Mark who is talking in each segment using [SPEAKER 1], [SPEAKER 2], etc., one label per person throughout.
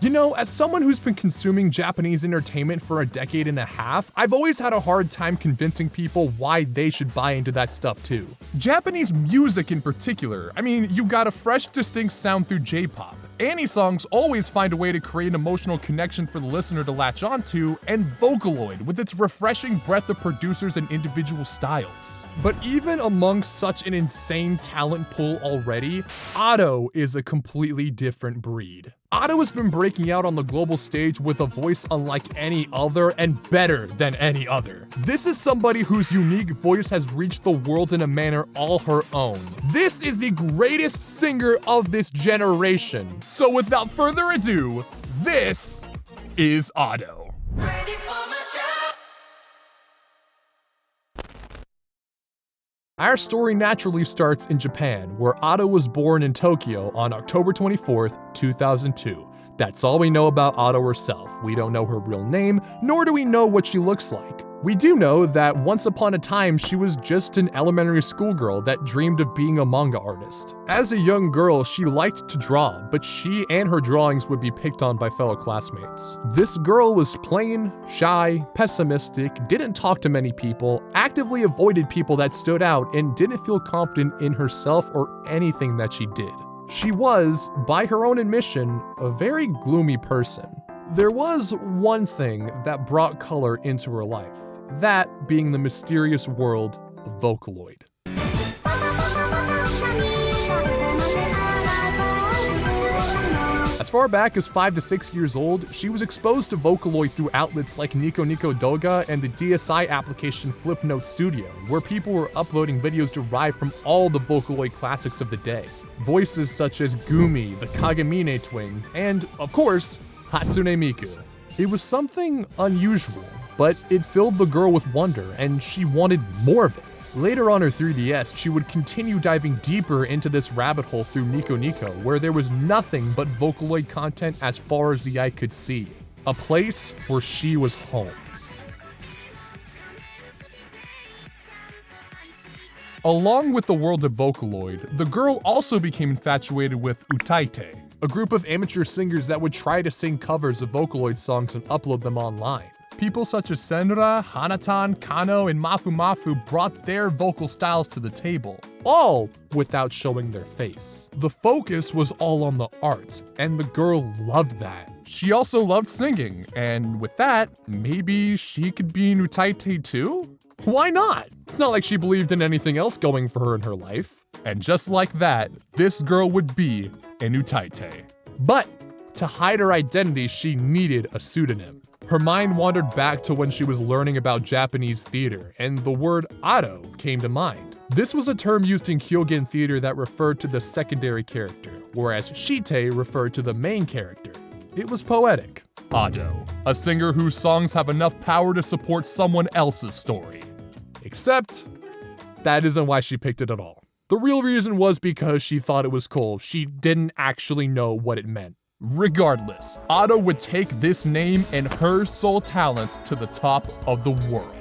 [SPEAKER 1] You know, as someone who's been consuming Japanese entertainment for a decade and a half, I've always had a hard time convincing people why they should buy into that stuff too. Japanese music in particular, I mean, you got a fresh, distinct sound through J-pop. Annie songs always find a way to create an emotional connection for the listener to latch onto, and Vocaloid with its refreshing breadth of producers and individual styles. But even among such an insane talent pool already, Ado is a completely different breed. Ado has been breaking out on the global stage with a voice unlike any other and better than any other. This is somebody whose unique voice has reached the world in a manner all her own. This is the greatest singer of this generation. So without further ado, this is Ado.
[SPEAKER 2] Ready for my show.
[SPEAKER 1] Our story naturally starts in Japan, where Ado was born in Tokyo on October 24th, 2002. That's all we know about Ado herself. We don't know her real name, nor do we know what she looks like. We do know that once upon a time she was just an elementary school girl that dreamed of being a manga artist. As a young girl, she liked to draw, but she and her drawings would be picked on by fellow classmates. This girl was plain, shy, pessimistic, didn't talk to many people, actively avoided people that stood out, and didn't feel confident in herself or anything that she did. She was, by her own admission, a very gloomy person. There was one thing that brought color into her life, that being the mysterious world of Vocaloid. As far back as 5 to 6 years old, she was exposed to Vocaloid through outlets like Nico Nico Doga and the DSi application Flipnote Studio, where people were uploading videos derived from all the Vocaloid classics of the day. Voices such as Gumi, the Kagemine twins, and, of course, Hatsune Miku. It was something unusual, but it filled the girl with wonder, and she wanted more of it. Later on her 3DS, she would continue diving deeper into this rabbit hole through Nico Nico, where there was nothing but Vocaloid content as far as the eye could see. A place where she was home. Along with the world of Vocaloid, the girl also became infatuated with Utaite, a group of amateur singers that would try to sing covers of Vocaloid songs and upload them online. People such as Senra, Hanatan, Kano, and Mafu brought their vocal styles to the table, all without showing their face. The focus was all on the art, and the girl loved that. She also loved singing, and with that, maybe she could be an Utaite too? Why not? It's not like she believed in anything else going for her in her life. And just like that, this girl would be an Utaite. But to hide her identity, she needed a pseudonym. Her mind wandered back to when she was learning about Japanese theater, and the word Ado came to mind. This was a term used in Kyogen theater that referred to the secondary character, whereas Shite referred to the main character. It was poetic. Ado, a singer whose songs have enough power to support someone else's story. Except, that isn't why she picked it at all. The real reason was because she thought it was cool. She didn't actually know what it meant. Regardless, Ado would take this name and her sole talent to the top of the world.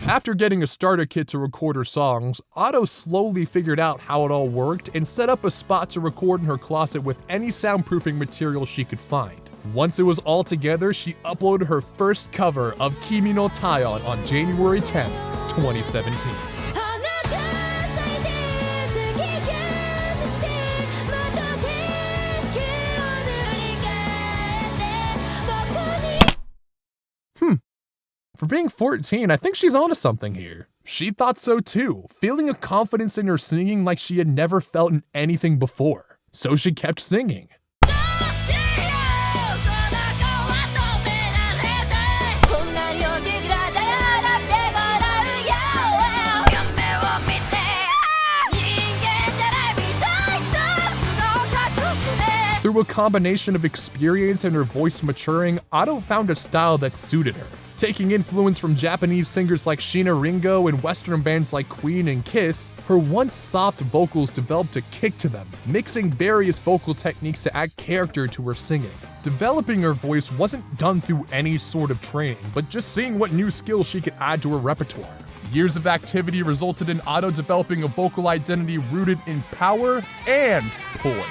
[SPEAKER 1] After getting a starter kit to record her songs, Ado slowly figured out how it all worked and set up a spot to record in her closet with any soundproofing material she could find. Once it was all together, she uploaded her first cover of Kimi no Taion on January 10th, 2017. For being 14, I think she's onto something here. She thought so too, feeling a confidence in her singing like she had never felt in anything before. So she kept singing. Through a combination of experience and her voice maturing, Ado found a style that suited her. Taking influence from Japanese singers like Sheena Ringo and Western bands like Queen and Kiss, her once soft vocals developed a kick to them, mixing various vocal techniques to add character to her singing. Developing her voice wasn't done through any sort of training, but just seeing what new skills she could add to her repertoire. Years of activity resulted in Ado developing a vocal identity rooted in power and poise.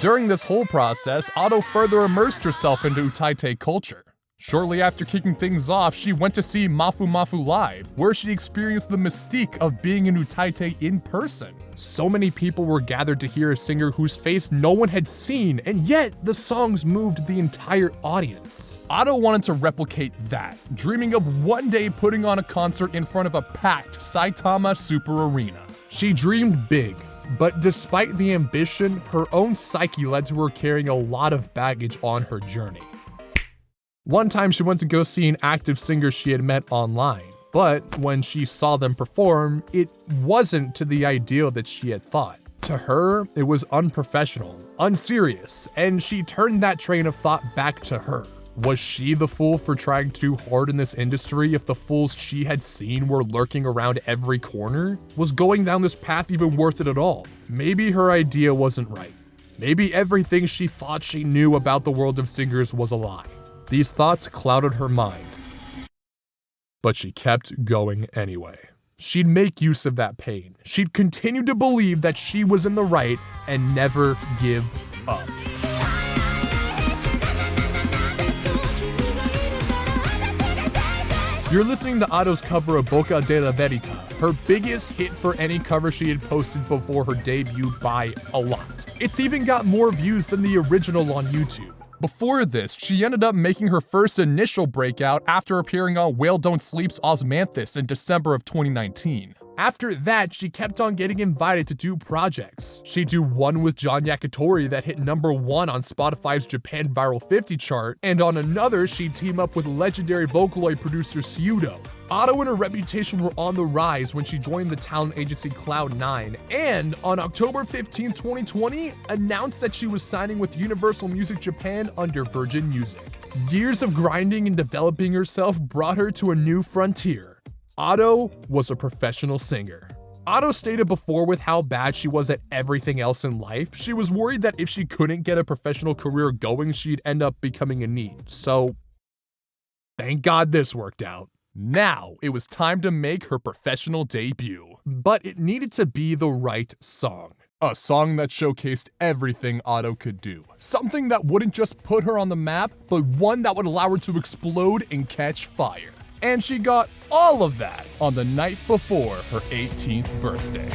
[SPEAKER 1] During this whole process, Ado further immersed herself into Utaite culture. Shortly after kicking things off, she went to see Mafu live, where she experienced the mystique of being in Utaite in person. So many people were gathered to hear a singer whose face no one had seen, and yet the songs moved the entire audience. Ado wanted to replicate that, dreaming of one day putting on a concert in front of a packed Saitama Super Arena. She dreamed big, but despite the ambition, her own psyche led to her carrying a lot of baggage on her journey. One time she went to go see an active singer she had met online, but when she saw them perform, it wasn't to the ideal that she had thought. To her, it was unprofessional, unserious, and she turned that train of thought back to her. Was she the fool for trying too hard in this industry if the fools she had seen were lurking around every corner? Was going down this path even worth it at all? Maybe her idea wasn't right. Maybe everything she thought she knew about the world of singers was a lie. These thoughts clouded her mind, but she kept going anyway. She'd make use of that pain. She'd continue to believe that she was in the right and never give up. You're listening to Ado's cover of Bocca della Verità, her biggest hit for any cover she had posted before her debut by a lot. It's even got more views than the original on YouTube. Before this, she ended up making her first initial breakout after appearing on whaledontsleep's Osmanthus in December of 2019. After that, she kept on getting invited to do projects. She'd do one with John Yakitori that hit #1 on Spotify's Japan Viral 50 chart, and on another, she'd team up with legendary Vocaloid producer Pseudo. Ado and her reputation were on the rise when she joined the talent agency Cloud9, and on October 15, 2020, announced that she was signing with Universal Music Japan under Virgin Music. Years of grinding and developing herself brought her to a new frontier. Ado was a professional singer. Ado stated before with how bad she was at everything else in life, she was worried that if she couldn't get a professional career going, she'd end up becoming a NEET. So, thank God this worked out. Now, it was time to make her professional debut. But it needed to be the right song. A song that showcased everything Ado could do. Something that wouldn't just put her on the map, but one that would allow her to explode and catch fire. And she got all of that on the night before her 18th birthday.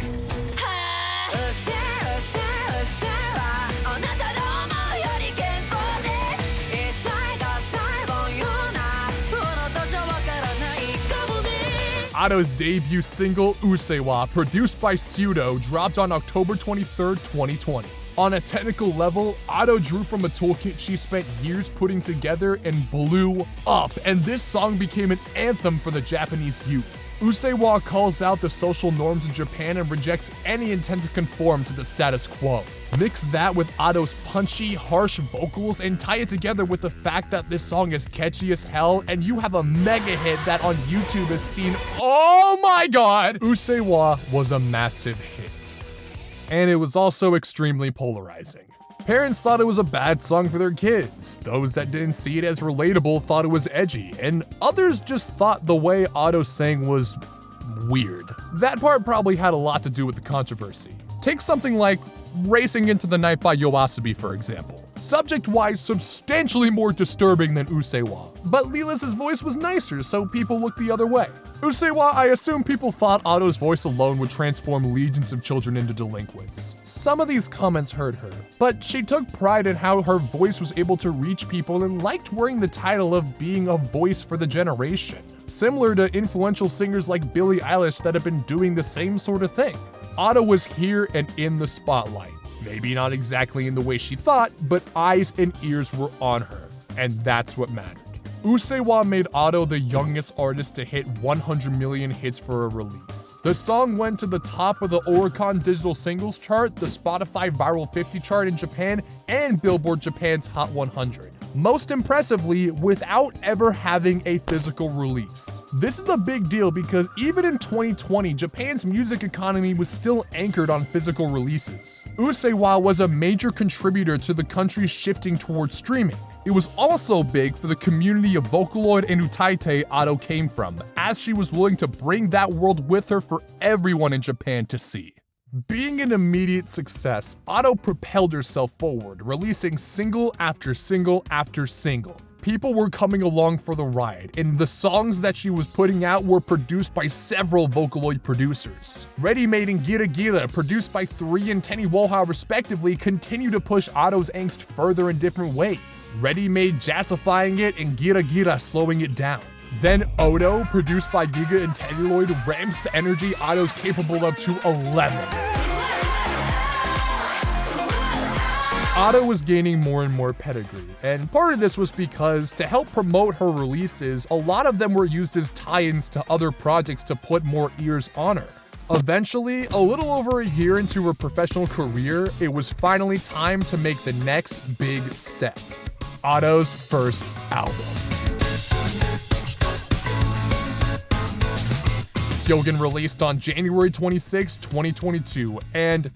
[SPEAKER 1] Ado's debut single, Usseewa, produced by Pseudo, dropped on October 23, 2020. On a technical level, Ado drew from a toolkit she spent years putting together and blew up, and this song became an anthem for the Japanese youth. Usseewa calls out the social norms in Japan and rejects any intent to conform to the status quo. Mix that with Ado's punchy, harsh vocals and tie it together with the fact that this song is catchy as hell, and you have a mega hit that on YouTube has seen, oh my god! Usseewa was a massive hit. And it was also extremely polarizing. Parents thought it was a bad song for their kids. Those that didn't see it as relatable thought it was edgy, and others just thought the way Ado sang was weird. That part probably had a lot to do with the controversy. Take something like Racing Into the Night by YOASOBI, for example. Subject-wise, substantially more disturbing than Usseewa, but Lila's voice was nicer, so people looked the other way. Usseewa, I assume people thought Ado's voice alone would transform legions of children into delinquents. Some of these comments hurt her, but she took pride in how her voice was able to reach people and liked wearing the title of being a voice for the generation, similar to influential singers like Billie Eilish that have been doing the same sort of thing. Ado was here and in the spotlight. Maybe not exactly in the way she thought, but eyes and ears were on her, and that's what mattered. Usseewa made Ado the youngest artist to hit 100 million hits for a release. The song went to the top of the Oricon Digital Singles chart, the Spotify Viral 50 chart in Japan, and Billboard Japan's Hot 100. Most impressively, without ever having a physical release. This is a big deal because even in 2020, Japan's music economy was still anchored on physical releases. Usseewa was a major contributor to the country shifting towards streaming. It was also big for the community of Vocaloid and Utaite Ado came from, as she was willing to bring that world with her for everyone in Japan to see. Being an immediate success, Ado propelled herself forward, releasing single after single after single. People were coming along for the ride, and the songs that she was putting out were produced by several Vocaloid producers. Ready Made and Gira Gira, produced by 3 and Tenny Woha respectively, continue to push Ado's angst further in different ways. Ready Made jazzifying it and Gira Gira slowing it down. Then Odo, produced by Giga and Tennyloid, ramps the energy Ado's capable of to 11. Ado was gaining more and more pedigree, and part of this was because to help promote her releases, a lot of them were used as tie-ins to other projects to put more ears on her. Eventually, a little over a year into her professional career, it was finally time to make the next big step. Ado's first album. Hyogen released on January 26, 2022, and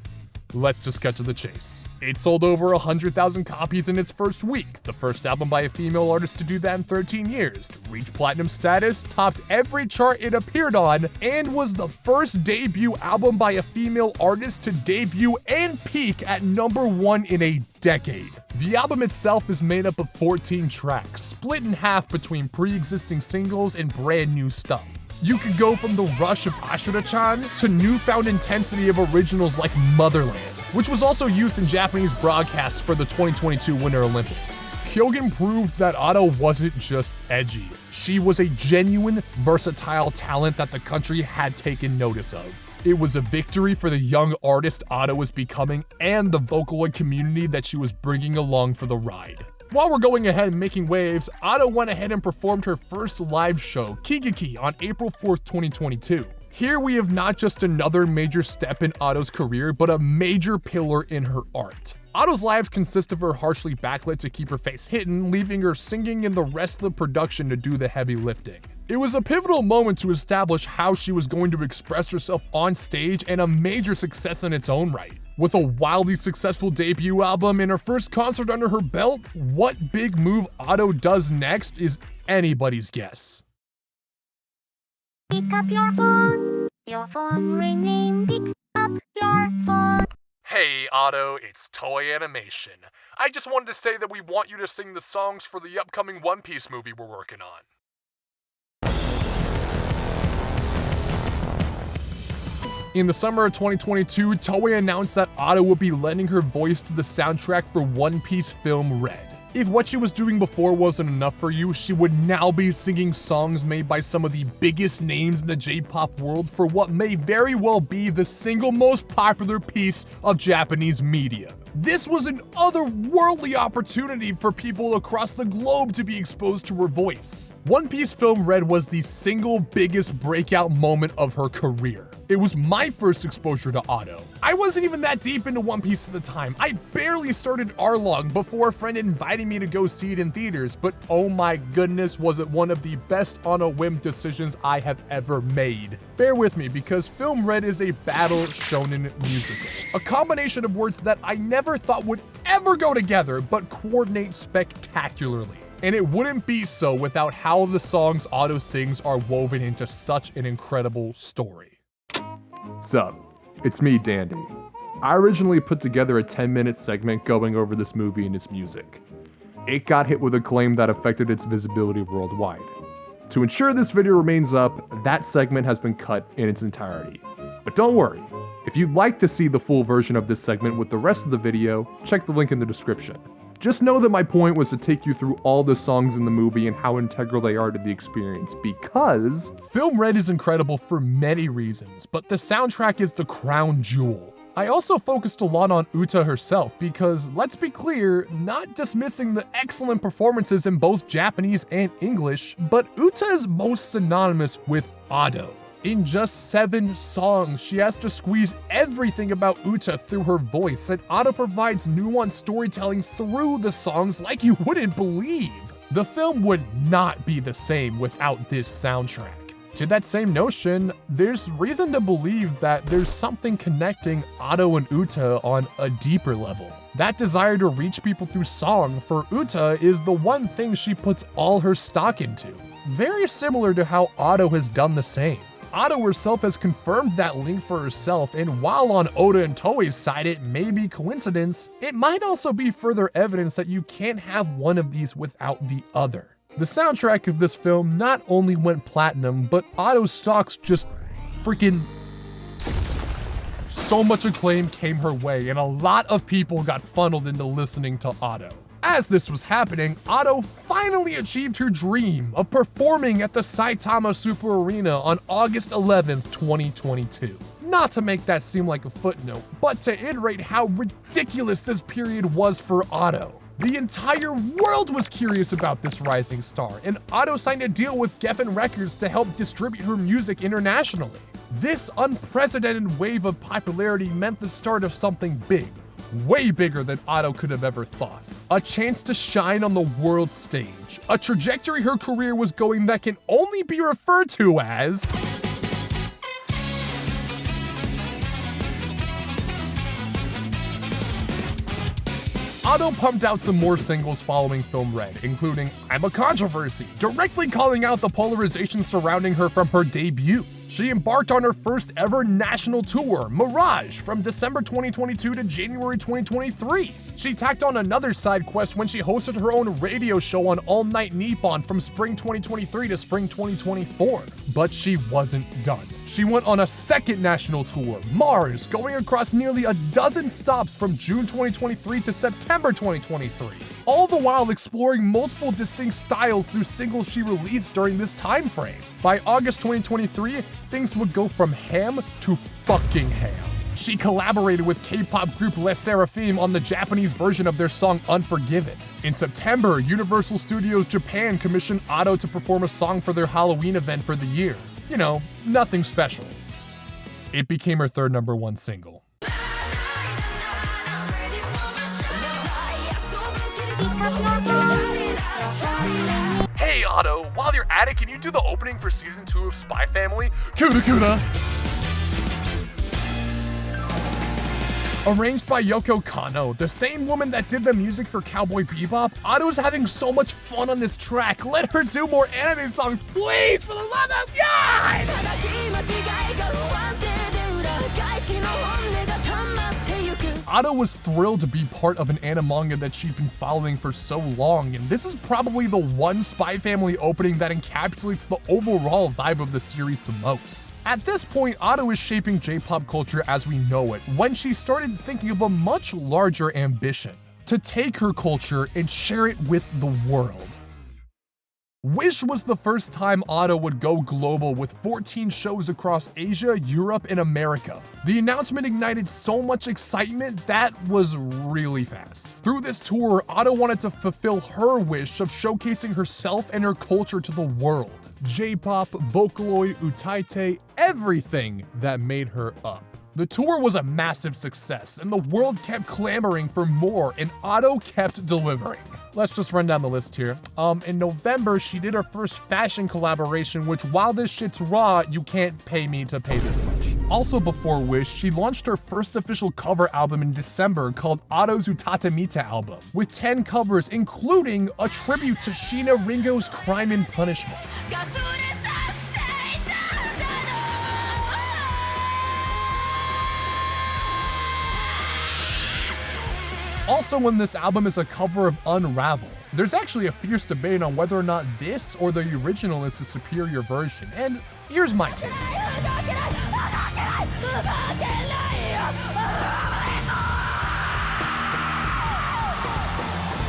[SPEAKER 1] let's just cut to the chase. It sold over 100,000 copies in its first week, the first album by a female artist to do that in 13 years, to reach platinum status, topped every chart it appeared on, and was the first debut album by a female artist to debut and peak at #1 in a decade. The album itself is made up of 14 tracks, split in half between pre-existing singles and brand new stuff. You could go from the rush of Ashura-chan to newfound intensity of originals like Motherland, which was also used in Japanese broadcasts for the 2022 Winter Olympics. Hyogen proved that Ado wasn't just edgy. She was a genuine, versatile talent that the country had taken notice of. It was a victory for the young artist Ado was becoming and the Vocaloid community that she was bringing along for the ride. While we're going ahead and making waves, Ado went ahead and performed her first live show, Kigeki, on April 4th, 2022. Here we have not just another major step in Ado's career, but a major pillar in her art. Ado's lives consist of her harshly backlit to keep her face hidden, leaving her singing and the rest of the production to do the heavy lifting. It was a pivotal moment to establish how she was going to express herself on stage and a major success in its own right. With a wildly successful debut album and her first concert under her belt, what big move Ado does next is anybody's guess.
[SPEAKER 2] Pick up your phone ringing, pick up your phone.
[SPEAKER 1] Hey Ado, it's Toei Animation. I just wanted to say that we want you to sing the songs for the upcoming One Piece movie we're working on. In the summer of 2022, Toei announced that Ado would be lending her voice to the soundtrack for One Piece film Red. If what she was doing before wasn't enough for you, she would now be singing songs made by some of the biggest names in the J-pop world for what may very well be the single most popular piece of Japanese media. This was an otherworldly opportunity for people across the globe to be exposed to her voice. One Piece film Red was the single biggest breakout moment of her career. It was my first exposure to Ado. I wasn't even that deep into One Piece at the time. I barely started Arlong before a friend invited me to go see it in theaters, but oh my goodness, was it one of the best on a whim decisions I have ever made. Bear with me because Film Red is a battle shonen musical. A combination of words that I never thought would ever go together, but coordinate spectacularly. And it wouldn't be so without how the songs Ado sings are woven into such an incredible story. Sup, it's me, Dandy. I originally put together a 10-minute segment going over this movie and its music. It got hit with acclaim that affected its visibility worldwide. To ensure this video remains up, that segment has been cut in its entirety. But don't worry, if you'd like to see the full version of this segment with the rest of the video, check the link in the description. Just know that my point was to take you through all the songs in the movie and how integral they are to the experience, because Film Red is incredible for many reasons, but the soundtrack is the crown jewel. I also focused a lot on Uta herself because, let's be clear, not dismissing the excellent performances in both Japanese and English, but Uta is most synonymous with Ado. In just 7 songs, she has to squeeze everything about Uta through her voice, and Ado provides nuanced storytelling through the songs like you wouldn't believe. The film would not be the same without this soundtrack. To that same notion, there's reason to believe that there's something connecting Ado and Uta on a deeper level. That desire to reach people through song for Uta is the one thing she puts all her stock into. Very similar to how Ado has done the same. Ado herself has confirmed that link for herself, and while on Oda and Toei's side it may be coincidence, it might also be further evidence that you can't have one of these without the other. The soundtrack of this film not only went platinum, but Ado's stocks just freaking... So much acclaim came her way, and a lot of people got funneled into listening to Ado. As this was happening, Ado finally achieved her dream of performing at the Saitama Super Arena on August 11th, 2022. Not to make that seem like a footnote, but to iterate how ridiculous this period was for Ado. The entire world was curious about this rising star, and Ado signed a deal with Geffen Records to help distribute her music internationally. This unprecedented wave of popularity meant the start of something big, way bigger than Ado could have ever thought. A chance to shine on the world stage, a trajectory her career was going that can only be referred to as... Ado pumped out some more singles following Film Red, including I'm a Controversy, directly calling out the polarization surrounding her from her debut. She embarked on her first ever national tour, Mirage, from December 2022 to January 2023. She tacked on another side quest when she hosted her own radio show on All Night Nippon from spring 2023 to spring 2024. But she wasn't done. She went on a second national tour, Mars, going across nearly a dozen stops from June 2023 to September 2023. All the while exploring multiple distinct styles through singles she released during this time frame. By August 2023, things would go from ham to fucking ham. She collaborated with K-pop group Les Seraphim on the Japanese version of their song Unforgiven. In September, Universal Studios Japan commissioned Ado to perform a song for their Halloween event for the year. You know, nothing special. It became her third #1 single. Hey Ado, while you're at it, can you do the opening for season 2 of Spy Family? Kuda kuda! Arranged by Yoko Kanno, the same woman that did the music for Cowboy Bebop, Ado's having so much fun on this track. Let her do more anime songs, please, for the love of God! Ado was thrilled to be part of an anime manga that she'd been following for so long, and this is probably the one Spy Family opening that encapsulates the overall vibe of the series the most. At this point, Ado is shaping J-pop culture as we know it, when she started thinking of a much larger ambition: to take her culture and share it with the world. Wish was the first time Ado would go global with 14 shows across Asia, Europe, and America. The announcement ignited so much excitement that was really fast. Through this tour, Ado wanted to fulfill her wish of showcasing herself and her culture to the world. J-pop, Vocaloid, Utaite, everything that made her up. The tour was a massive success, and the world kept clamoring for more, and Ado kept delivering. Let's just run down the list here. In November, she did her first fashion collaboration, which while this shit's raw, you can't pay me to pay this much. Also before Wish, she launched her first official cover album in December called Ado's Utatemita album, with 10 covers, including a tribute to Sheena Ringo's Crime and Punishment. Also in this album is a cover of Unravel. There's actually a fierce debate on whether or not this or the original is the superior version, and here's my take.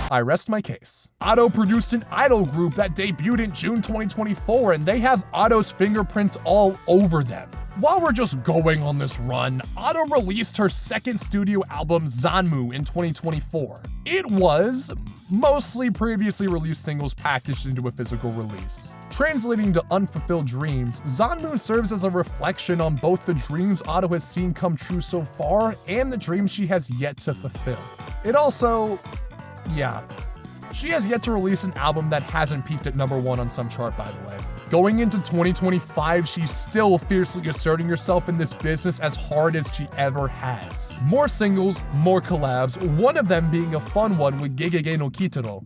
[SPEAKER 1] I rest my case. Ado produced an idol group that debuted in June 2024, and they have Ado's fingerprints all over them. While we're just going on this run, Ado released her second studio album, Zanmu, in 2024. It was mostly previously released singles packaged into a physical release. Translating to Unfulfilled Dreams, Zanmu serves as a reflection on both the dreams Ado has seen come true so far and the dreams she has yet to fulfill. It also, she has yet to release an album that hasn't peaked at #1 on some chart, by the way. Going into 2025, she's still fiercely asserting herself in this business as hard as she ever has. More singles, more collabs, one of them being a fun one with Gegege no Kitaro.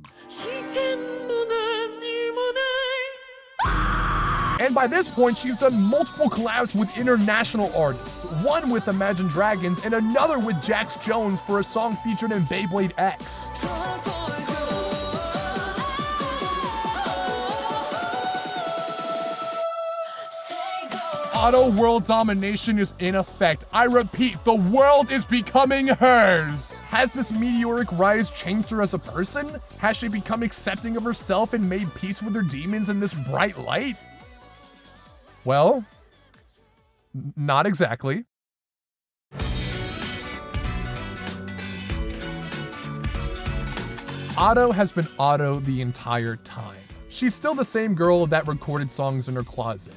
[SPEAKER 1] And by this point, she's done multiple collabs with international artists, one with Imagine Dragons and another with Jax Jones for a song featured in Beyblade X. Auto world domination is in effect. I repeat, the world is becoming hers. Has this meteoric rise changed her as a person? Has she become accepting of herself and made peace with her demons in this bright light? Well, not exactly. Auto has been Auto the entire time. She's still the same girl that recorded songs in her closet.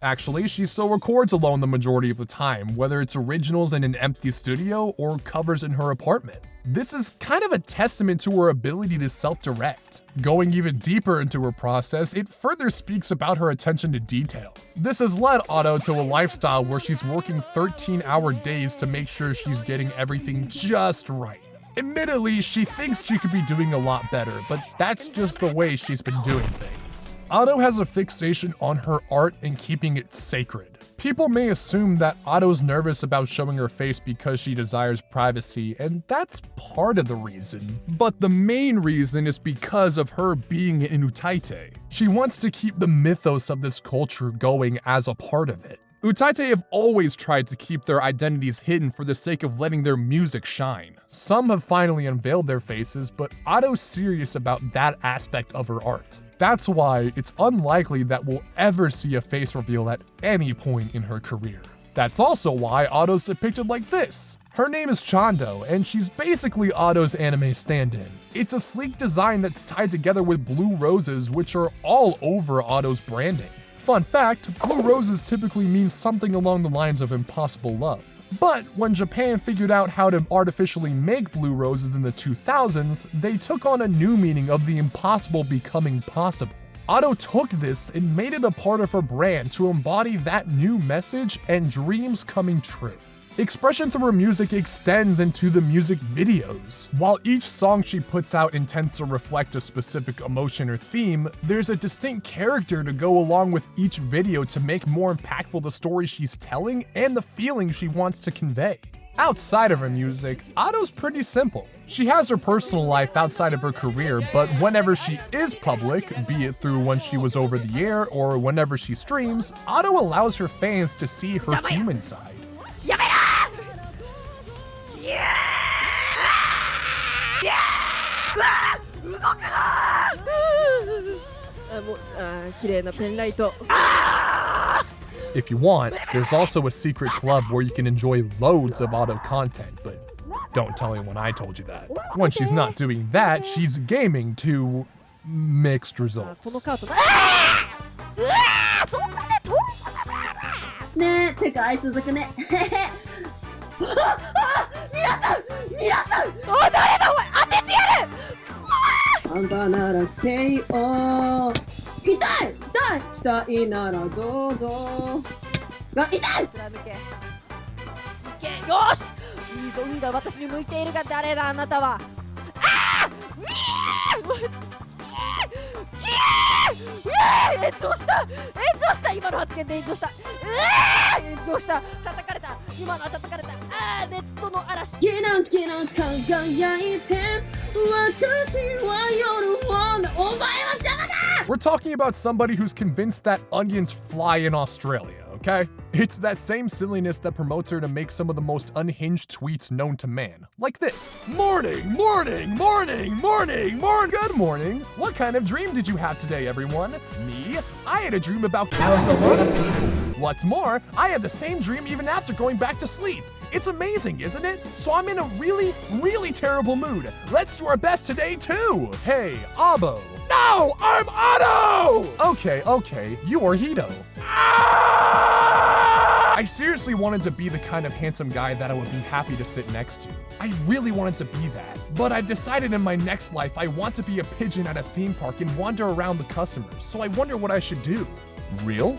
[SPEAKER 1] Actually, she still records alone the majority of the time, whether it's originals in an empty studio or covers in her apartment. This is kind of a testament to her ability to self-direct. Going even deeper into her process, it further speaks about her attention to detail. This has led Auto to a lifestyle where she's working 13-hour days to make sure she's getting everything just right. Admittedly, she thinks she could be doing a lot better, but that's just the way she's been doing things. Auto has a fixation on her art and keeping it sacred. People may assume that Auto's nervous about showing her face because she desires privacy, and that's part of the reason. But the main reason is because of her being an utaite. She wants to keep the mythos of this culture going as a part of it. Utaite have always tried to keep their identities hidden for the sake of letting their music shine. Some have finally unveiled their faces, but Auto's serious about that aspect of her art. That's why it's unlikely that we'll ever see a face reveal at any point in her career. That's also why Auto's depicted like this. Her name is Chando, and she's basically Auto's anime stand-in. It's a sleek design that's tied together with blue roses, which are all over Auto's branding. Fun fact, blue roses typically mean something along the lines of impossible love. But when Japan figured out how to artificially make blue roses in the 2000s, they took on a new meaning of the impossible becoming possible. Auto took this and made it a part of her brand to embody that new message and dreams coming true. Expression through her music extends into the music videos. While each song she puts out intends to reflect a specific emotion or theme, there's a distinct character to go along with each video to make more impactful the story she's telling and the feeling she wants to convey. Outside of her music, Auto's pretty simple. She has her personal life outside of her career, but whenever she is public, be it through when she was over the air or whenever she streams, Auto allows her fans to see her human side.
[SPEAKER 3] やめろー！いやー！いやー！動くなー！もう綺麗なペンライト。
[SPEAKER 1] If you want, there's also a secret club where you can enjoy loads of Auto content, but don't tell anyone I told you that. When she's not doing that, she's gaming to mixed
[SPEAKER 3] この
[SPEAKER 1] results.
[SPEAKER 3] カート。そんなね、
[SPEAKER 4] ねえ、世界続くね。
[SPEAKER 3] 皆さん、おい誰だお前当ててやる。
[SPEAKER 4] あんたなら KO。痛いしたいならどうぞ。が痛い。
[SPEAKER 3] 貫け。いけ、よーし。いいぞ、運が私に向いているが誰だあなたは。ああ、炎上した今の発言で炎上した炎上した叩かれた今のは叩かれたネットの嵐
[SPEAKER 4] キラキラ輝いて私は夜もねお前は邪魔だ
[SPEAKER 1] We're talking about somebody who's convinced that onions fly in Australia, okay? It's that same silliness that promotes her to make some of the most unhinged tweets known to man. Like this. Morning! Good morning! What kind of dream did you have today, everyone? Me? I had a dream about killing a lot of people. What's more, I had the same dream even after going back to sleep. It's amazing, isn't it? So I'm in a really, really terrible mood. Let's do our best today, too. Hey, Abo. No, I'm Otto! Okay, you are Hito. I seriously wanted to be the kind of handsome guy that I would be happy to sit next to. I really wanted to be that. But I've decided in my next life I want to be a pigeon at a theme park and wander around the customers, so I wonder what I should do. Real?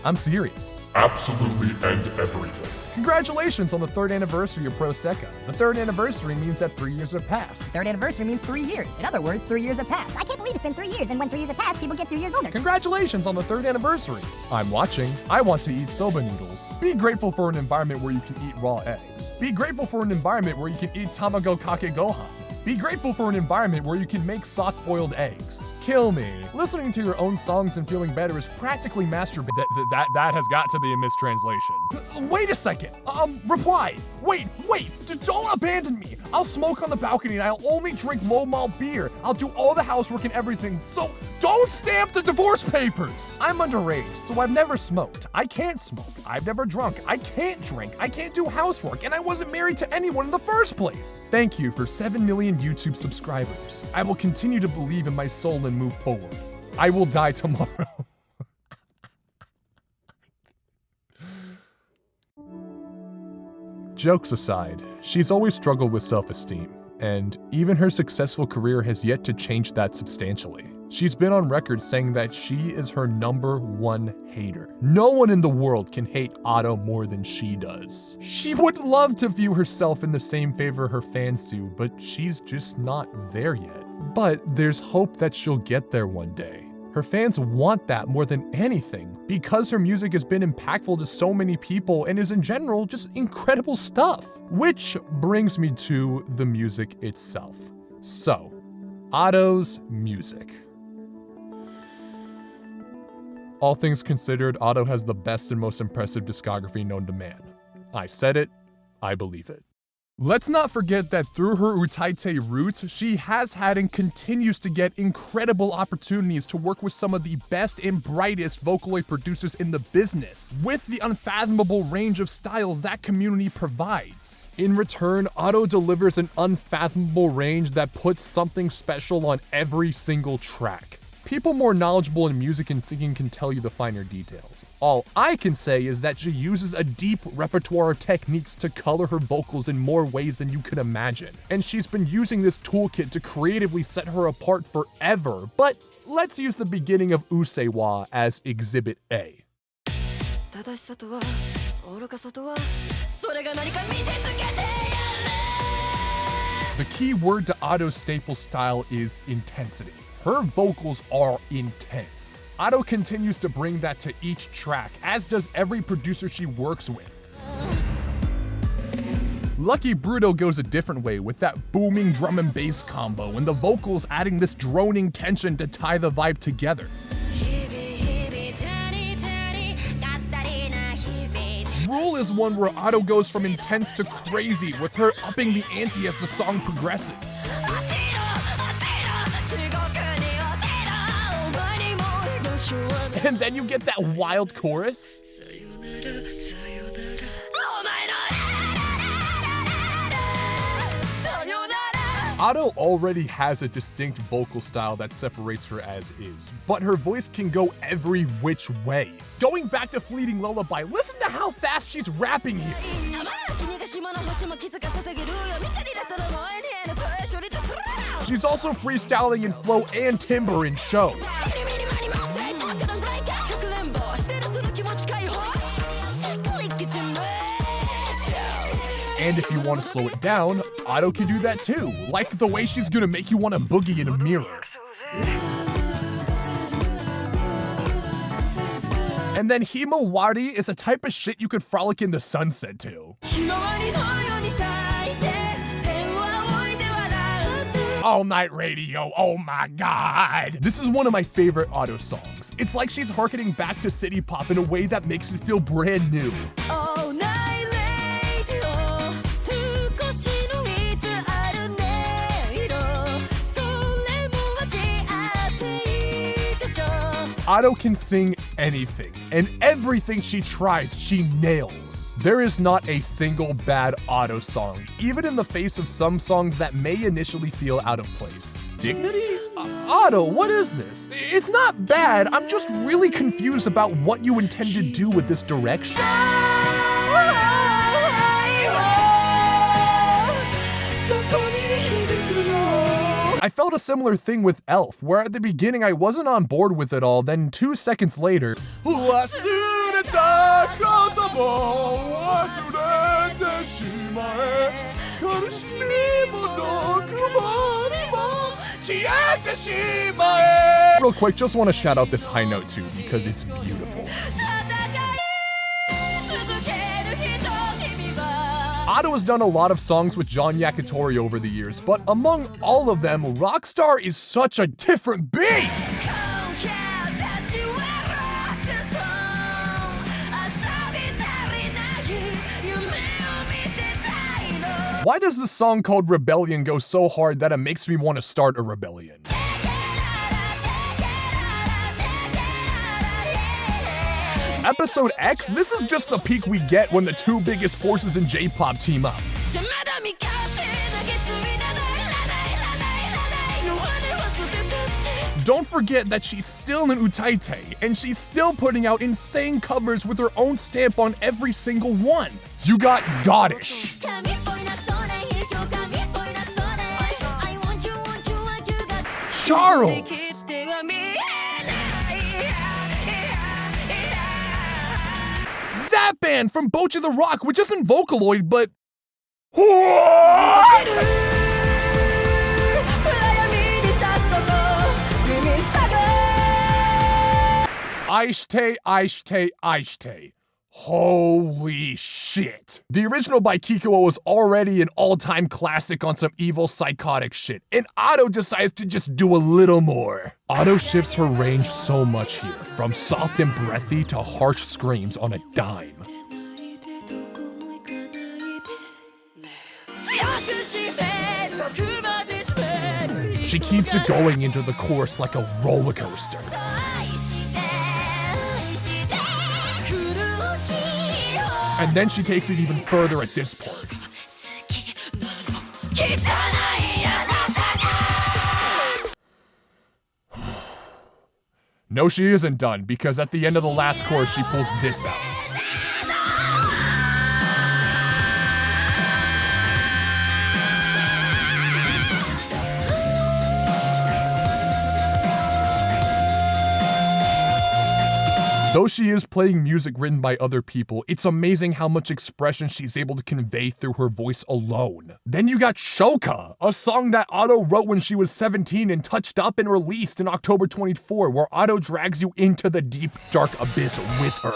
[SPEAKER 1] I'm serious.
[SPEAKER 5] Absolutely and everything.
[SPEAKER 1] Congratulations on the 3rd anniversary of Pro Sekai. The 3rd anniversary means that 3 years have passed.
[SPEAKER 5] The 3rd anniversary means 3 years. In other words, 3 years have passed. I can't believe it's been 3 years, and when 3 years have passed, people get 3 years older.
[SPEAKER 1] Congratulations on the 3rd anniversary. I'm watching. I want to eat soba noodles. Be grateful for an environment where you can eat raw eggs. Be grateful for an environment where you can eat tamago kake gohan. Be grateful for an environment where you can make soft-boiled eggs. Kill me. Listening to your own songs and feeling better is practically masturbation. That has got to be a mistranslation. Wait a second. Reply. Wait. Don't abandon me. I'll smoke on the balcony and I'll only drink low malt beer. I'll do all the housework and everything, so don't stamp the divorce papers. I'm underage, so I've never smoked. I can't smoke. I've never drunk. I can't drink. I can't do housework, and I wasn't married to anyone in the first place. Thank you for 7 million YouTube subscribers. I will continue to believe in my soul and move forward. I will die tomorrow. Jokes aside, she's always struggled with self-esteem, and even her successful career has yet to change that substantially. She's been on record saying that she is her #1 hater. No one in the world can hate Otto more than she does. She would love to view herself in the same favor her fans do, but she's just not there yet. But there's hope that she'll get there one day. Her fans want that more than anything because her music has been impactful to so many people and is in general just incredible stuff. Which brings me to the music itself. So, Otto's music. All things considered, Otto has the best and most impressive discography known to man. I said it, I believe it. Let's not forget that through her Utaite roots, she has had and continues to get incredible opportunities to work with some of the best and brightest Vocaloid producers in the business, with the unfathomable range of styles that community provides. In return, Otto delivers an unfathomable range that puts something special on every single track. People more knowledgeable in music and singing can tell you the finer details. All I can say is that she uses a deep repertoire of techniques to color her vocals in more ways than you could imagine. And she's been using this toolkit to creatively set her apart forever. But let's use the beginning of Usseewa as Exhibit A. The key word to Otto's staple style is intensity. Her vocals are intense. Otto continues to bring that to each track, as does every producer she works with. Lucky Bruto goes a different way with that booming drum and bass combo and the vocals adding this droning tension to tie the vibe together. Rule is one where Otto goes from intense to crazy, with her upping the ante as the song progresses. And then you get that wild chorus. Otto already has a distinct vocal style that separates her as is, but her voice can go every which way. Going back to Fleeting Lullaby, listen to how fast she's rapping here. She's also freestyling in flow and timbre in show. And if you want to slow it down, Otto can do that too, like the way she's gonna make you want to boogie in a mirror. And then Himawari is a type of shit you could frolic in the sunset to. All Night Radio, oh my god. This is one of my favorite Otto songs. It's like she's harkening back to city pop in a way that makes it feel brand new.
[SPEAKER 3] All night radio,
[SPEAKER 1] Otto can sing anything, and everything she tries, she nails. There is not a single bad Otto song, even in the face of some songs that may initially feel out of place. Dignity? Otto, what is this? It's not bad, I'm just really confused about what you intend to do with this direction. I felt a similar thing with Elf, where at the beginning I wasn't on board with it all, then 2 seconds later, Real quick, just want to shout out this high note too because it's beautiful. Ado has done a lot of songs with John Yakitori over the years, but among all of them, Rockstar is such a different beast! Why does the song called Rebellion go so hard that it makes me want to start a rebellion? Episode X, this is just the peak we get when the two biggest forces in J-pop team up. Don't forget that she's still an utaite, and she's still putting out insane covers with her own stamp on every single one. You got Goddish, Charles, that band from Bocca the Rock, which isn't Vocaloid, but what? Aishite. Holy shit. The original by Kikuo was already an all-time classic on some evil psychotic shit, and Ado decides to just do a little more. Ado shifts her range so much here, from soft and breathy to harsh screams on a dime. She keeps it going into the chorus like a roller coaster. And then she takes it even further at this part. No, she isn't done, because at the end of the last chorus, she pulls this out. Though she is playing music written by other people, it's amazing how much expression she's able to convey through her voice alone. Then you got Shoka, a song that Ado wrote when she was 17 and touched up and released in October 24, where Ado drags you into the deep, dark abyss with her.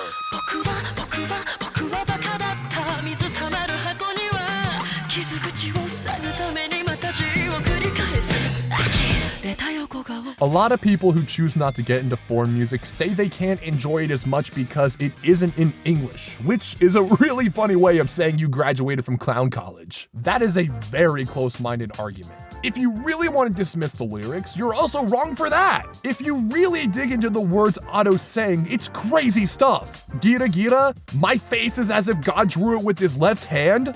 [SPEAKER 1] A lot of people who choose not to get into foreign music say they can't enjoy it as much because it isn't in English, which is a really funny way of saying you graduated from clown college. That is a very close-minded argument. If you really want to dismiss the lyrics, you're also wrong for that. If you really dig into the words Ado's saying, it's crazy stuff. Gira gira, my face is as if God drew it with his left hand.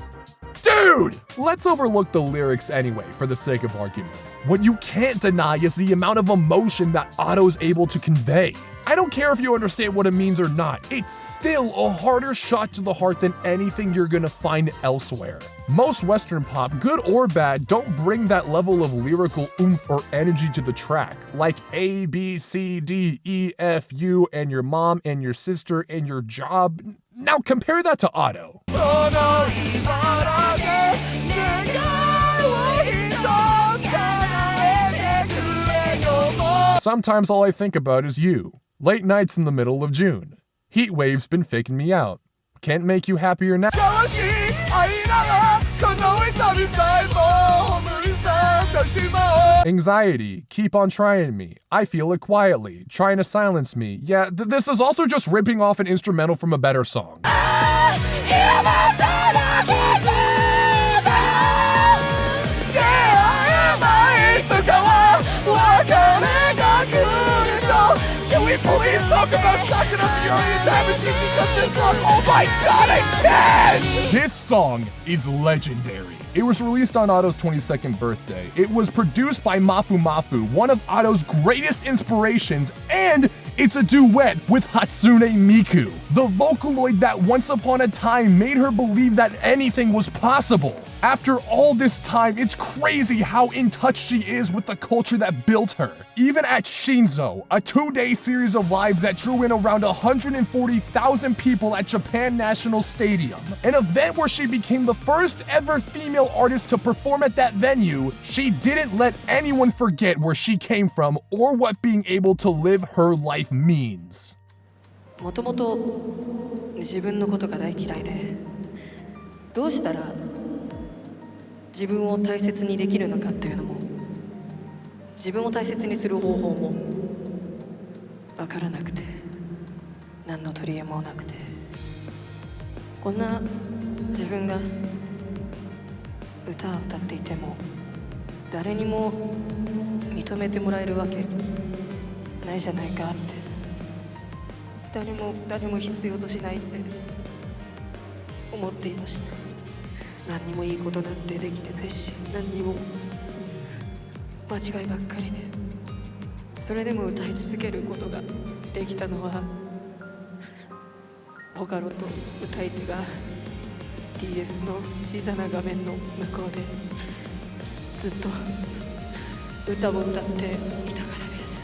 [SPEAKER 1] Dude! Let's overlook the lyrics anyway, for the sake of argument. What you can't deny is the amount of emotion that Ado's able to convey. I don't care if you understand what it means or not, it's still a harder shot to the heart than anything you're gonna find elsewhere. Most Western pop, good or bad, don't bring that level of lyrical oomph or energy to the track, like A, B, C, D, E, F, U, and your mom, and your sister, and your job. Now compare that to Ado. Sometimes all I think about is you. Late nights in the middle of June. Heat waves been faking me out. Can't make you happier now. Anxiety, keep on trying me. I feel it quietly, trying to silence me. Yeah, this is also just ripping off an instrumental from a better song. Can we please talk about Sakura Fury Damages because this song, oh my god, I can't! This song is legendary. It was released on Ado's 22nd birthday. It was produced by Mafu, one of Ado's greatest inspirations, and It's a duet with Hatsune Miku, the Vocaloid that once upon a time made her believe that anything was possible. After all this time, it's crazy how in touch she is with the culture that built her. Even at Shinzo, a 2-day series of lives that drew in around 140,000 people at Japan National Stadium, an event where she became the first ever female artist to perform at that venue, she didn't let anyone forget where she came from or what being able to live her life means.
[SPEAKER 6] もともと自分のことが大嫌いで、どうしたら自分を大切にできるのかっていうのも、自分を大切にする方法も分からなくて、何の取り柄もなくて、こんな自分が歌を歌っていても誰にも認めてもらえるわけないじゃないかって、誰も必要としないって思っていました。何にもいいことなんてできてないし、何にも間違いばっかりで、それでも歌い続けることができたのは、ボカロと歌い手が DS の小さな画面の向こうでずっと歌を歌っていたからです。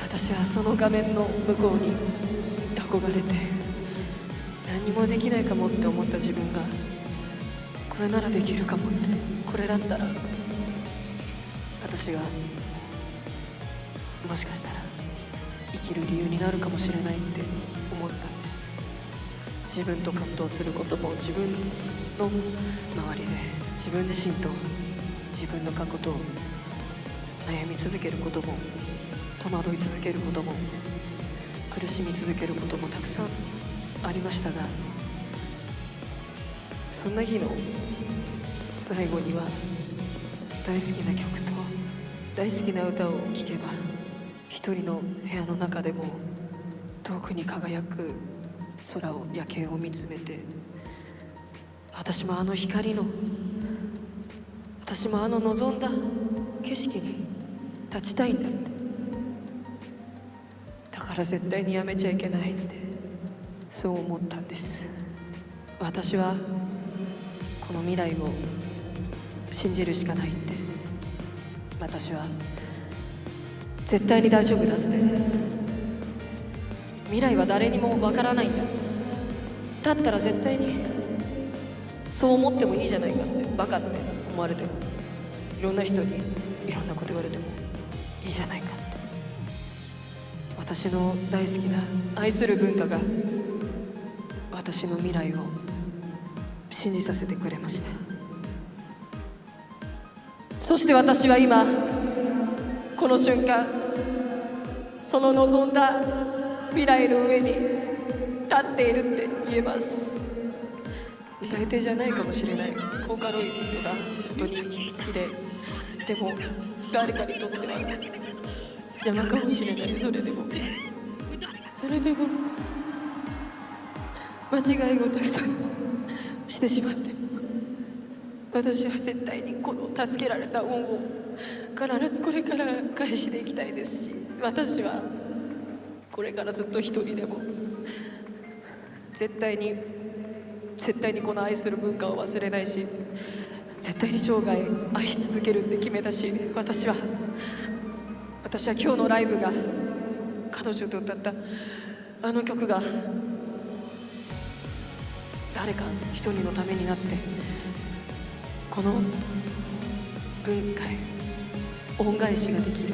[SPEAKER 6] 私はその画面の向こうに憧れて、何もできないかもって思った自分が、これならできるかもって、これだったら私がもしかしたら生きる理由になるかもしれないって思ったんです。自分と葛藤することも、自分の周りで自分自身と自分の過去と悩み続けることも、戸惑い続けることも、苦しみ続けることもたくさんありましたが、そんな日の最後には大好きな曲と大好きな歌を聴けば、一人の部屋の中でも遠くに輝く空を、夜景を見つめて、私もあの光の、私もあの望んだ景色に立ちたいんだって、だから絶対にやめちゃいけないって、そう思ったんです。私はこの未来を信じるしかないって、私は絶対に大丈夫だって、未来は誰にもわからないんだ、だったら絶対にそう思ってもいいじゃないかって、バカって思われても、いろんな人にいろんなこと言われてもいいじゃないかって、私の大好きな愛する文化が私の未来を信じさせてくれました。そして私は今この瞬間、その望んだ未来の上に立っているって言えます。歌い手じゃないかもしれない、ボーカロイドが本当に好きで、でも誰かにとっては邪魔かもしれない。それでも間違いをたくさんしてしまって、私は絶対にこの助けられた恩を必ずこれから返していきたいですし、私はこれからずっと一人でも絶対にこの愛する文化を忘れないし、絶対に生涯愛し続けるって決めたし、私は今日のライブが、彼女と歌ったあの曲が誰か一人のためになって、この文化へ恩返しができる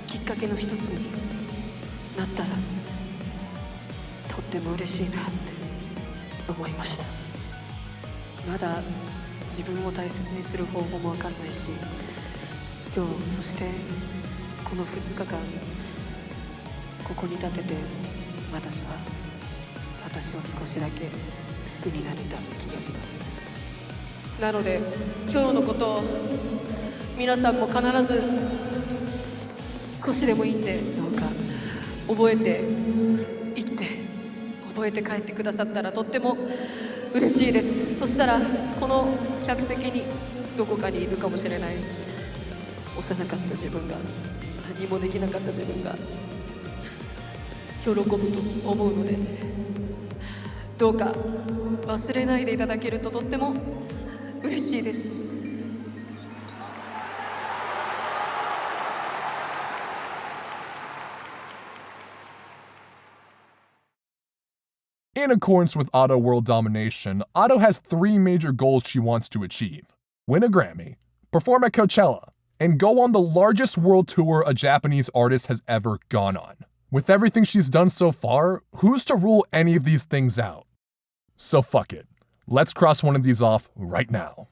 [SPEAKER 6] きっかけの一つになったらとっても嬉しいなって思いました。まだ自分を大切にする方法も分かんないし、今日そしてこの2日間ここに立てて、私を少しだけ好きになれた気がします。なので今日のことを皆さんも必ず少しでもいいんで、どうか覚えていって覚えて帰ってくださったらとっても嬉しいです。そしたらこの客席にどこかにいるかもしれない幼かった自分が、何もできなかった自分が喜ぶと思うので、どうか忘れないでいただけるととっても嬉しいです。
[SPEAKER 1] In accordance with Auto World Domination, Auto has 3 major goals she wants to achieve: win a Grammy, perform at Coachella, and go on the largest world tour a Japanese artist has ever gone on. With everything she's done so far, who's to rule any of these things out? So fuck it. Let's cross one of these off right now.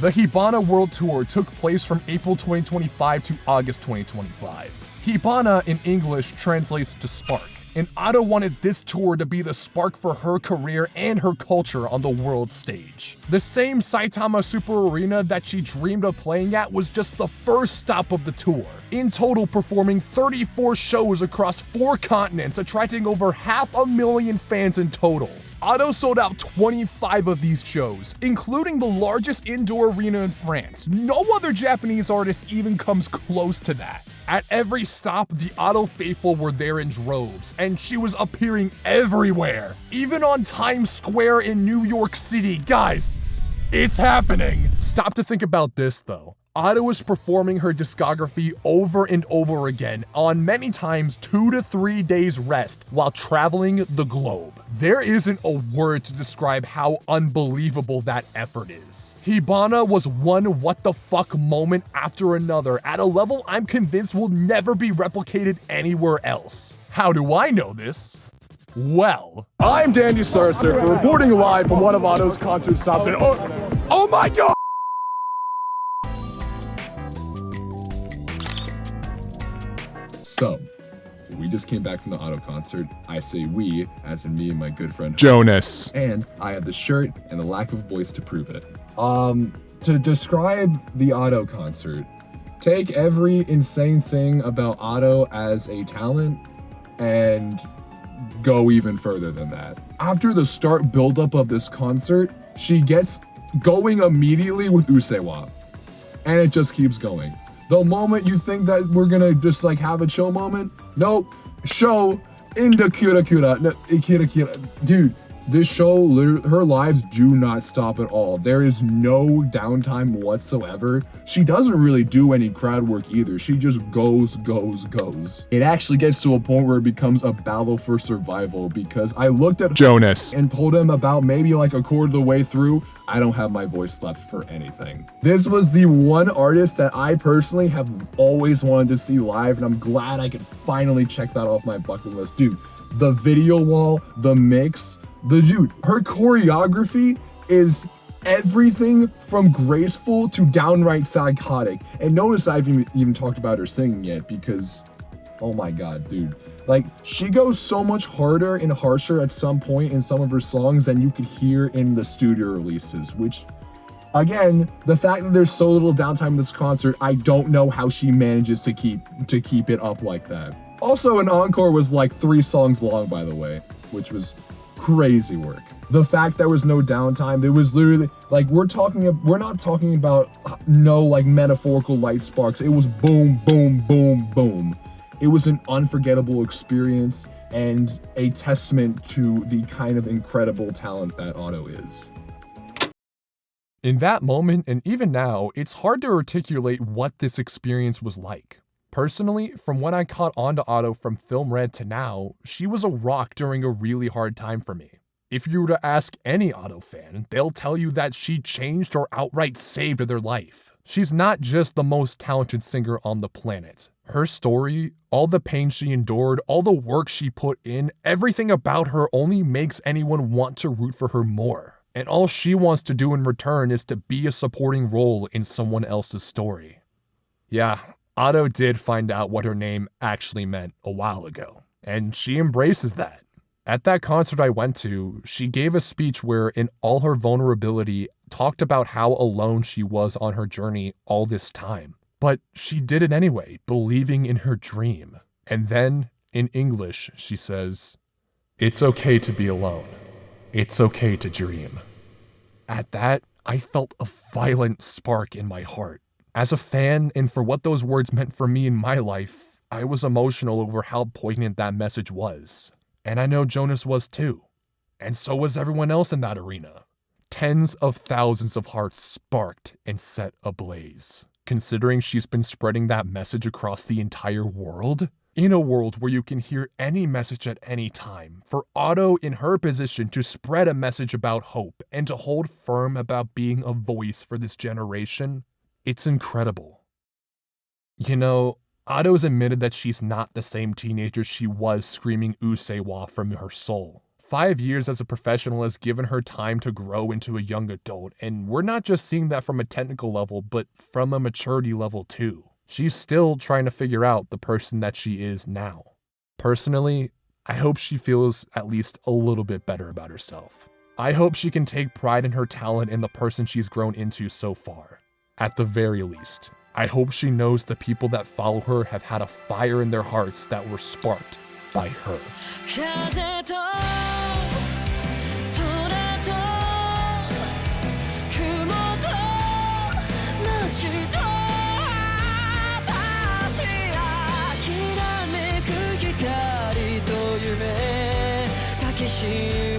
[SPEAKER 1] The Hibana World Tour took place from April 2025 to August 2025. Hibana in English translates to spark, and Auto wanted this tour to be the spark for her career and her culture on the world stage. The same Saitama Super Arena that she dreamed of playing at was just the first stop of the tour, in total performing 34 shows across 4 continents, attracting over 500,000 fans in total. Auto sold out 25 of these shows, including the largest indoor arena in France. No other Japanese artist even comes close to that. At every stop, the Auto faithful were there in droves, and she was appearing everywhere. Even on Times Square in New York City. Guys, it's happening. Stop to think about this though. Auto is performing her discography over and over again on many times 2 to 3 days rest while traveling the globe. There isn't a word to describe how unbelievable that effort is. Hibana was one what the fuck moment after another at a level I'm convinced will never be replicated anywhere else. How do I know this? Well, I'm Dandy Starsurfer reporting live from one of Auto's concert stops and oh my god!
[SPEAKER 7] So, we just came back from the Auto concert. I say we, as in me and my good friend
[SPEAKER 1] Jonas.
[SPEAKER 7] And I have the shirt and the lack of voice to prove it. To describe the Auto concert, take every insane thing about Auto as a talent and go even further than that. After the start buildup of this concert, she gets going immediately with Usseewa. And it just keeps going. The moment you think that we're gonna just like have a chill moment, nope, show into Kira Kira, no, Kira Kira. Dude, this show, literally, her lives do not stop at all. There is no downtime whatsoever. She doesn't really do any crowd work either. She just goes. It actually gets to a point where it becomes a battle for survival because I looked at
[SPEAKER 1] Jonas
[SPEAKER 7] and told him about maybe like a quarter of the way through, I don't have my voice left for anything. This was the one artist that I personally have always wanted to see live, and I'm glad I could finally check that off my bucket list. Dude, the video wall, the mix, her choreography is everything from graceful to downright psychotic. And notice I haven't even talked about her singing yet because, oh my god, dude. Like, she goes so much harder and harsher at some point in some of her songs than you could hear in the studio releases, which, again, the fact that there's so little downtime in this concert, I don't know how she manages to keep it up like that. Also, an encore was like 3 songs long, by the way, which was crazy work. The fact there was no downtime, there was literally, like, we're not talking about no, like, metaphorical light sparks. It was boom, boom, boom, boom. It was an unforgettable experience and a testament to the kind of incredible talent that Auto is.
[SPEAKER 1] In that moment, and even now, it's hard to articulate what this experience was like. Personally, from when I caught on to Auto from Film Red to now, she was a rock during a really hard time for me. If you were to ask any Auto fan, they'll tell you that she changed or outright saved their life. She's not just the most talented singer on the planet. Her story, all the pain she endured, all the work she put in, everything about her only makes anyone want to root for her more. And all she wants to do in return is to be a supporting role in someone else's story. Yeah, Auto did find out what her name actually meant a while ago, and she embraces that. At that concert I went to, she gave a speech where, in all her vulnerability, talked about how alone she was on her journey all this time. But she did it anyway, believing in her dream. And then, in English, she says, "It's okay to be alone. It's okay to dream." At that, I felt a violent spark in my heart. As a fan, and for what those words meant for me in my life, I was emotional over how poignant that message was. And I know Jonas was too. And so was everyone else in that arena. Tens of thousands of hearts sparked and set ablaze. Considering she's been spreading that message across the entire world? In a world where you can hear any message at any time, for Otto in her position to spread a message about hope and to hold firm about being a voice for this generation, it's incredible. You know, Otto's admitted that she's not the same teenager she was screaming Usseewa from her soul. 5 years as a professional has given her time to grow into a young adult, and we're not just seeing that from a technical level, but from a maturity level too. She's still trying to figure out the person that she is now. Personally, I hope she feels at least a little bit better about herself. I hope she can take pride in her talent and the person she's grown into so far. At the very least, I hope she knows the people that follow her have had a fire in their hearts that were sparked by her.
[SPEAKER 6] 風と空と雲と街と私諦めく光と夢抱きしめ